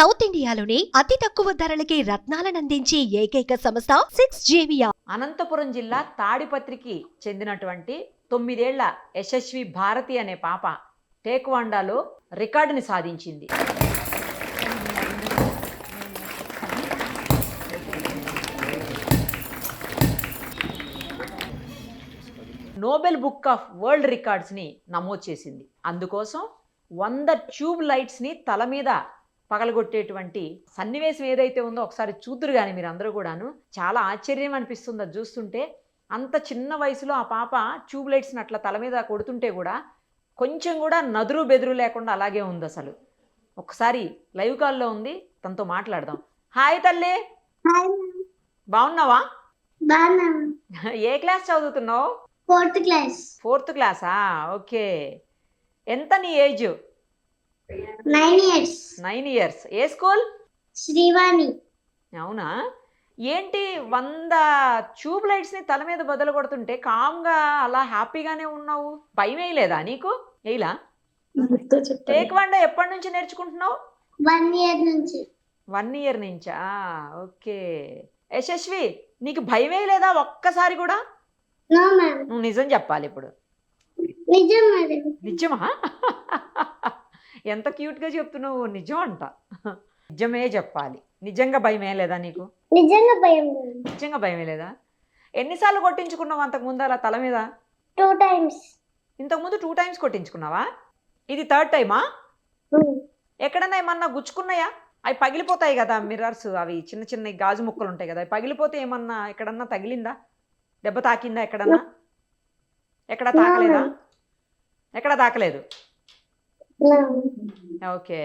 South ఇండియాలోని అతి తక్కువ ధరలకి రత్నాలనందించే ఏకైక సంస్థ 6JVR. అనంతపురం జిల్లా తాడిపత్రికి చెందినటువంటి 9 ఏళ్ల యశస్వి భారతి అనే పాప టేక్వాండాలో రికార్డుని సాధించింది. నోబెల్ బుక్ ఆఫ్ వరల్డ్ రికార్డ్స్ని నమోదు చేసింది. అందుకోసం 100 ట్యూబ్ లైట్స్ని తల మీద పగలగొట్టేటువంటి సన్నివేశం ఏదైతే ఉందో ఒకసారి చూద్దురు కానీ మీరు అందరూ కూడాను. చాలా ఆశ్చర్యం అనిపిస్తుంది అది చూస్తుంటే. అంత చిన్న వయసులో ఆ పాప ట్యూబ్ లైట్స్ని అట్లా తల మీద కొడుతుంటే కూడా కొంచెం కూడా నదురు బెదురు లేకుండా అలాగే ఉంది అసలు. ఒకసారి లైవ్ కాల్లో ఉంది, తనతో మాట్లాడదాం. హాయ్ తల్లి, బాగున్నావా? ఏ క్లాస్ చదువుతున్నావు? ఫోర్త్ క్లాసా? ఓకే. ఎంత నీ ఏజ్? 9 ఇయర్స్. ఏ స్కూల్? శ్రీవాణి. అవునా? ఏంటి 100 ట్యూబ్ లైట్స్ని తల మీద బదులు కొడుతుంటే కామ్గా అలా హ్యాపీగానే ఉన్నావు? భయం వేయలేదా నీకు? వేయలా? టేక్వాండో ఎప్పటి నుంచి నేర్చుకుంటున్నావు? 1 year నుంచి. 1 year నుంచా? ఓకే. యశస్వి, నీకు భయం వేయలేదా ఒక్కసారి కూడా? No ma'am. నువ్వు నిజం చెప్పాలి ఇప్పుడు. నిజం మేడం. నిజమా? ఎంత క్యూట్గా చెప్తున్నావు. నిజం అంట. నిజమే చెప్పాలి. నిజంగా భయం వేయలేదా నీకు? నిజంగా భయం లేదు. నిజంగా భయం వేయలేదా? ఎన్నిసార్లు కొట్టించుకున్నావు అంతకుముందు అలా తల మీద? 2 times. ఇంతకుముందు 2 times కొట్టించుకున్నావా? ఇది 3rd టైమా? ఎక్కడన్నా ఏమన్నా గుచ్చుకున్నాయా? అవి పగిలిపోతాయి కదా మిర్రర్స్, అవి చిన్న చిన్న గాజు ముక్కలు ఉంటాయి కదా, అవి పగిలిపోతే ఏమన్నా ఎక్కడన్నా తగిలిందా? దెబ్బ తాకిందా ఎక్కడన్నా? ఎక్కడ తాకలేదా? ఎక్కడ తాకలేదు. ఓకే.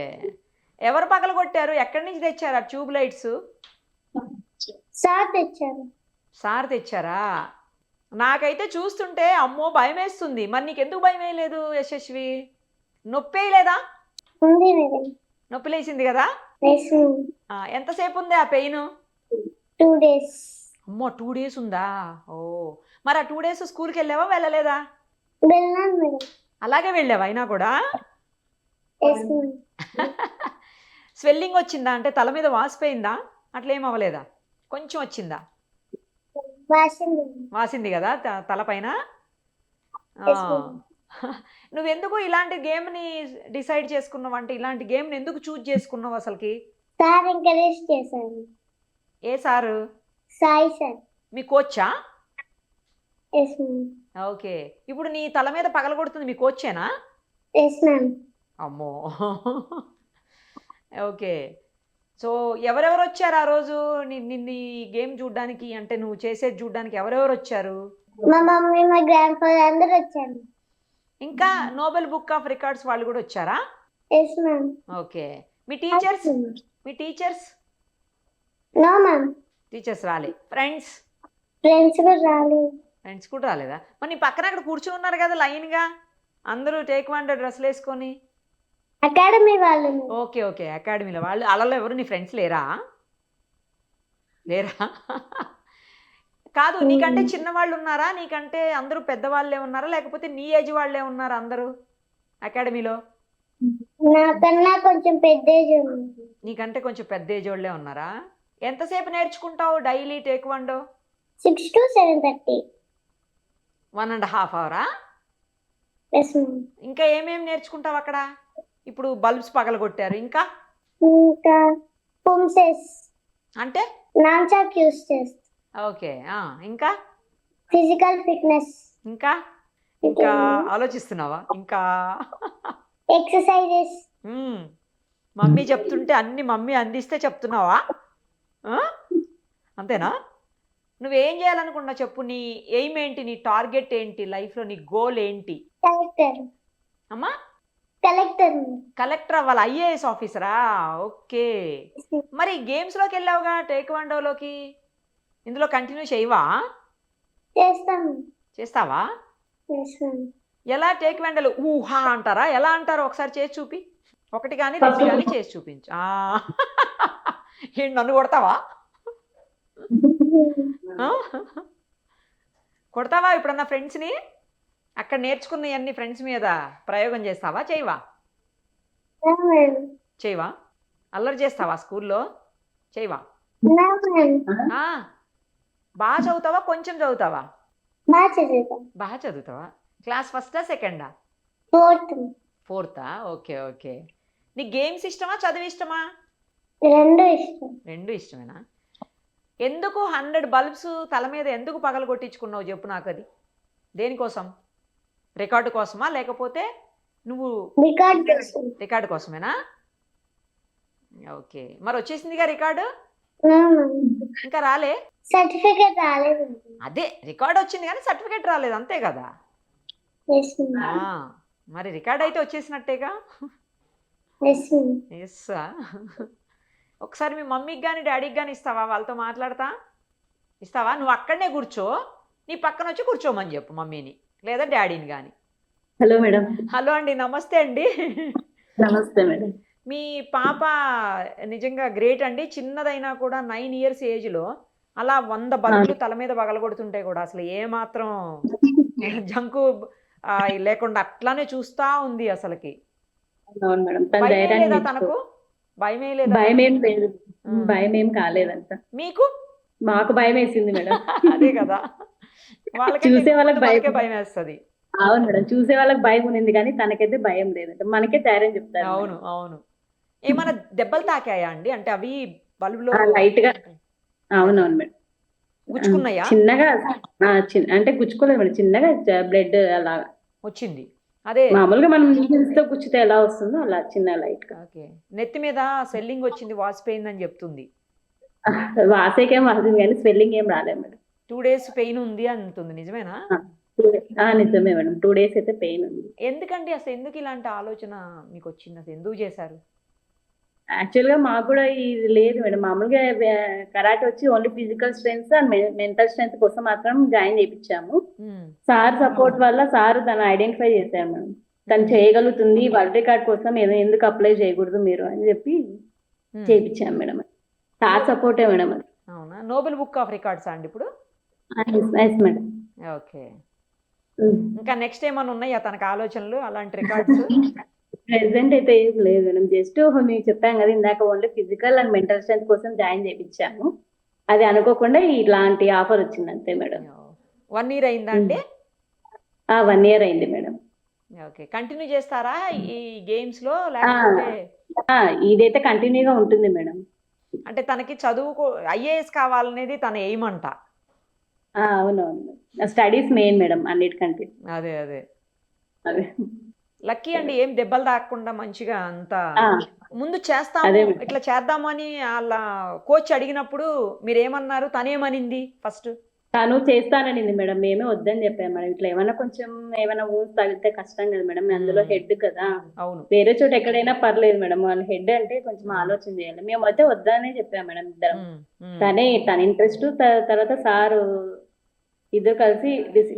ఎవరు పగలగొట్టారు? ఎక్కడి నుంచి తెచ్చారు ఆ ట్యూబ్ లైట్స్? సార్ తెచ్చారు. సార్ తెచ్చారా? నాకైతే చూస్తుంటే అమ్మో భయం వేస్తుంది. మరి నీకెందుకు భయం వేయలేదు యశస్వి? నొప్పి వేయలేదా? ఉంది మేడం. నొప్పి లేచింది కదా? ఎంతసేపు ఉంది ఆ పెయిన్? 2 days. అమ్మో 2 days ఉందా? ఓ, మరి ఆ 2 days స్కూల్కి వెళ్ళావా వెళ్ళలేదా? వెళ్ళాను మేడం. అలాగే వెళ్ళావా అయినా కూడా? Yes ma'am. స్వెల్లింగ్ వచ్చిందా? అంటే తల మీద వాసిపోయిందా? అట్లేం అవ్వలేదా? కొంచెం వచ్చిందా? వాసింది కదా తలపైన? Yes ma'am. నువ్వెందుకు ఇలాంటి గేమ్ని డిసైడ్ చేసుకున్నావు? అంటే ఇలాంటి గేమ్ని ఎందుకు చూజ్ చేసుకున్నావు అసలుకి? సార్ ఎంకరేజ్ చేశారు. ఏ సారు? సాయి సార్. మీ కోచా? Yes ma'am. ఓకే. ఇప్పుడు నీ తల మీద పగలగొడుతుంది మీ కోచేనా? Yes ma'am. అమ్మో. ఓకే. సో ఎవరెవరు వచ్చారు ఆ రోజు నిన్ను ఈ గేమ్ చూడడానికి? అంటే నువ్వు చేసేది చూడడానికి ఎవరెవరు వచ్చారు? మా మమ్మీ, మా గ్రాండ్ ఫాదర్ అందరూ వచ్చారు. ఇంకా నోబెల్ బుక్ ఆఫ్ రికార్డ్స్ వాళ్ళు కూడా వచ్చారా? Yes ma'am. ఓకే. మీ టీచర్స్? మీ టీచర్స్? No ma'am. టీచర్స్ రాలే. ఫ్రెండ్స్? ఫ్రెండ్స్ కూడా రాలేదు. ఫ్రెండ్స్ కూడా రాలేదా? మరి నీ పక్కన అక్కడ కూర్చుని ఉన్నారు కదా లైన్గా అందరూ టేక్వాండో డ్రెస్సులు వేసుకొని. అకాడమీ వాళ్ళు. Okay okay. అకాడమీలో వాళ్ళు. అలలో ఎవరు నీ ఫ్రెండ్స్ లేరా? లేరా? కాదు, నీకంటే చిన్నవాళ్ళు ఉన్నారా? నీకంటే అందరూ పెద్దవాళ్ళే ఉన్నారా? లేకపోతే నీ ఏజ్ వాళ్ళే ఉన్నారా అందరూ అకాడమీలో? నాకన్నా కొంచెం పెద్ద ఏజ్ ఉంది. నీకంటే కొంచెం పెద్ద ఏజ్ వాళ్ళే ఉన్నారా? ఎంతసేపు నేర్చుకుంటావు daily taekwondo? 6 to 7:30. 1.5 hours? Yes ma'am. ఇంకా ఏమేమి నేర్చుకుంటావు అక్కడ? ఇప్పుడు బల్బ్స్ పగలగొట్టారు, ఇంకా ఇంకా పుమ్సెస్ అంటే నాన్చాక్ యూస్ చేస్తా. ఓకే. ఇంకా ఫిజికల్ ఫిట్నెస్. ఇంకా ఇంకా ఆలోచిస్తున్నావా? ఇంకా ఎక్సర్సైజెస్. మమ్మీ చెప్తుంటే అన్ని మమ్మీ అందిస్తే చెప్తున్నావా? అంతేనా? నువ్వేం చేయాలనుకున్నావు చెప్పు. నీ ఎయిమ్ ఏంటి? నీ టార్గెట్ ఏంటి లైఫ్లో? నీ గోల్ ఏంటి? కలెక్టర్. అమ్మా కలెక్టర్. కలెక్టర్ అవ్వాలి. ఐఏఎస్ ఆఫీసరా? ఓకే. మరి గేమ్స్లోకి వెళ్ళావుగా టేక్వాండోలోకి, ఇందులో కంటిన్యూ చేయవా? చేస్తాను. చేస్తావా? Yes ma'am. ఎలా టేక్వాండోలో ఊహా అంటారా? ఎలా అంటారో ఒకసారి చేసి చూపి. 1 కానీ 2 కానీ చేసి చూపించు. ఏంటి నన్ను కొడతావా? కొడతావా ఇప్పుడన్నా ఫ్రెండ్స్ని? అక్కడ నేర్చుకున్నవన్నీ ఫ్రెండ్స్ మీద ప్రయోగం చేస్తావా? చేయవా? చేయవా? అల్లరి చేస్తావా స్కూల్లో? చేయవా? నా మ్యామ్ ఆ, బాగా చదువుతావా కొంచెం చదువుతావా? బాగా చదువుతాం. బాగా చదువుతావా? క్లాస్ ఫస్టా సెకండా? ఫోర్త్ ఫోర్తా? Okay okay. నీకు గేమ్స్ ఇష్టమా చదువు ఇష్టమా? రెండు ఇష్టం. రెండు ఇష్టమేనా? ఎందుకు 100 బల్బ్స్ తల మీద ఎందుకు పగల కొట్టించుకున్నావు చెప్పు నాకు. అది దేనికోసం? రికార్డు కోసమా లేకపోతే నువ్వు రికార్డ్ కోసం. రికార్డు కోసమేనా? ఓకే, మరి వచ్చేసిందిగా రికార్డు, ఇంకా రాలే? సర్టిఫికేట్ రాలేదు. అదే రికార్డు వచ్చింది కానీ సర్టిఫికేట్ రాలేదు, అంతే కదా? Yes ma'am. ఆ, మరి రికార్డ్ అయితే వచ్చేసినట్టేగా. Yes ma'am. ఎస్. ఒకసారి మీ మమ్మీకి కానీ డాడీకి కానీ ఇస్తావా? వాళ్ళతో మాట్లాడతా ఇస్తావా? నువ్వు అక్కడనే కూర్చో, నీ పక్కన వచ్చి కూర్చోమని చెప్పు మమ్మీని లేదా డాడీని కానీ. Hello madam. హలో అండి, నమస్తే అండి. నమస్తే మేడం. మీ పాప నిజంగా గ్రేట్ అండి. చిన్నదైనా కూడా 9 ఇయర్స్ ఏజ్లో అలా 100 బల్బులు తల మీద పగలగొడుతుంటే కూడా అసలు ఏమాత్రం జంకు లేకుండా అట్లానే చూస్తా ఉంది అసలుకి. అవును మేడం. తన భయమే ధైర్యాన్ని లేదా మెచ్చుకో. తనకు? భయమే లేదా? భయం ఏం లేదు, భయం ఏం కాలేదంట. మీకు? మాకు భయం వేసింది మేడం. అదే కదా, వాళ్ళకంటే చూసే వాళ్ళకి ముందు మనకే భయం. భయం వేస్తుంది. అవును మేడం, చూసే వాళ్ళకి భయం ఉంది కానీ తనకైతే భయం లేదంట. మనకే ధైర్యం చెప్తారు. అవును అవును. ఏమైనా దెబ్బలు తాకాయా అండి? అంటే అవి బల్బులో లైట్ గా. అవునవును మేడం. గుచ్చుకున్నాయా? చిన్నగా అంటే గుచ్చుకోలేదు మేడం, చిన్నగా బ్లడ్ అలా వచ్చింది. అదే మామూలుగా మనం needles తో గుచ్చితే ఎలా వస్తుందో అలా చిన్న లైట్ గా. ఓకే. నెత్తి మీద స్వెల్లింగ్ వచ్చింది, వాసిపోయిందని చెప్తుంది. వాసేకేం వాసింది కానీ స్వెల్లింగ్ ఏం రాలేదు మేడం. 2 days పెయిన్ ఉంది అంటుంది, నిజమేనా? నిజమే మేడం, 2 days అయితే పెయిన్ ఉంది. ఎందుకండి అసలు, ఎందుకు ఇలాంటి ఆలోచన మీకు వచ్చింది? అసలు ఎందుకు చేశారు? యాక్చువల్ గా మాకు కూడా ఇది లేదు మేడం. మామూలుగా కరాటే వచ్చి only physical strength and mental strength కోసం మాత్రం జాయిన్ చేయించాము. సార్ సపోర్ట్ వల్ల సార్ తను ఐడెంటిఫై చేశారు మేడం. తను చేయగలుగుతుంది, వరల్డ్ రికార్డ్ కోసం ఎందుకు అప్లై చేయకూడదు మీరు అని చెప్పి చేయించాం మేడం. సార్ సపోర్టే మేడం అది. అవునా? నోబెల్ బుక్ ఆఫ్ రికార్డ్స్ అండి ఇప్పుడు? Nice madam. ఓకే. ఇంకా నెక్స్ట్ ఏమైనా ఉన్నాయా తనకు ఆలోచనలు అలాంటి రికార్డ్స్? ప్రెసెంట్ అయితే ఏం లేదు మేడం. జస్ట్ మీకు చెప్పాం కదా ఇందాక, only physical and mental strength కోసం జాయిన్ చేయించాము. అది అనుకోకుండా ఇట్లాంటి ఆఫర్ వచ్చింది అంతే మేడం. 1 year అయిందా అండి? 1 year అయింది మేడం. ఓకే. కంటిన్యూ చేస్తారా ఈ గేమ్స్ లో లేకపోతే? ఇదైతే కంటిన్యూగా ఉంటుంది మేడం. అంటే తనకి చదువు ఐఏఎస్ కావాలనేది తన ఎయిమ్ అంట. అవునవును, స్టడీస్ మెయిన్ మేడం అన్నిటికంటే. అదే అదే అదే లక్కీ అండి, ఏం దెబ్బలు తాకకుండా మంచిగా అంతా. ముందు అదే చేస్తాము మేడం. ఇట్లా చేద్దాము అని వాళ్ళ కోచ్ అడిగినప్పుడు మీరేమన్నారు? తనేమనింది ఫస్ట్? తను చేస్తాననింది మేడం, మేమే వద్దని చెప్పాము మేడం. ఇట్లా ఏమైనా ఊన్స్ తగిలితే కష్టం కదా మేడం, అందులో హెడ్ కదా. అవును. వేరే చోట ఎక్కడైనా పర్లేదు మేడం, వాళ్ళ హెడ్ అంటే కొంచెం ఆలోచన చేయాలి. మేము అయితే వద్దనే చెప్పాము మేడం ఇద్దరం. కానీ తన ఇంట్రెస్ట్ తర్వాత సారు ఇద్దరు కలిసి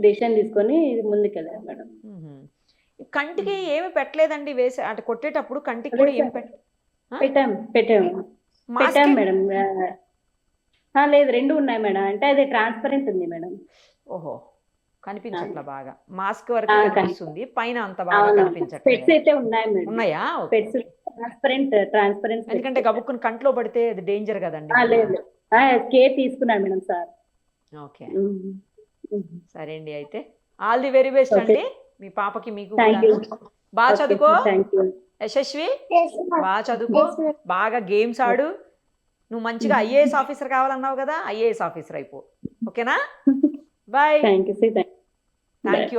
డిసిషన్ తీసుకొని ముందుకెళ్ళారు మేడం. కంటికి ఏమి పెట్టలేదండి వేసి అంటే కొట్టేటప్పుడు కంటికి కూడా ఏమి పెట్టాం మేడం. లేదు, 2 ఉన్నాయి మేడం. అంటే అది ట్రాన్స్పరెంట్ ఉంది మేడం. ఓహో, కనిపించట్లా బాగా. మాస్క్ వరకు కనిపిస్తుంది, పైన అంత బాగా పెట్స్ కనిపించట్లేదు. అయితే ఉన్నాయి మేడం. ఉన్నాయా? Pets transparent. ఎందుకంటే గబుక్కుని కంట్లో పడితే అది డేంజర్ కదండి. లేదు, కేర్ తీసుకున్నాను మేడం సార్. ఓకే, సరే అండి. అయితే ఆల్ ది వెరీ బెస్ట్ అండి మీ పాపకి, మీకు. బాగా చదువుకో యశస్వి, బాగా చదువుకో, బాగా గేమ్స్ ఆడు. నువ్వు మంచిగా ఐఏఎస్ ఆఫీసర్ కావాలన్నావు కదా, ఐఏఎస్ ఆఫీసర్ అయిపో. ఓకేనా? బాయ్. థ్యాంక్ యూ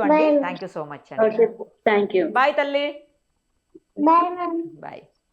అండి, థ్యాంక్ యూ సో మచ్ అండి. Thank you. బాయ్ తల్లి. Bye ma'am. బాయ్.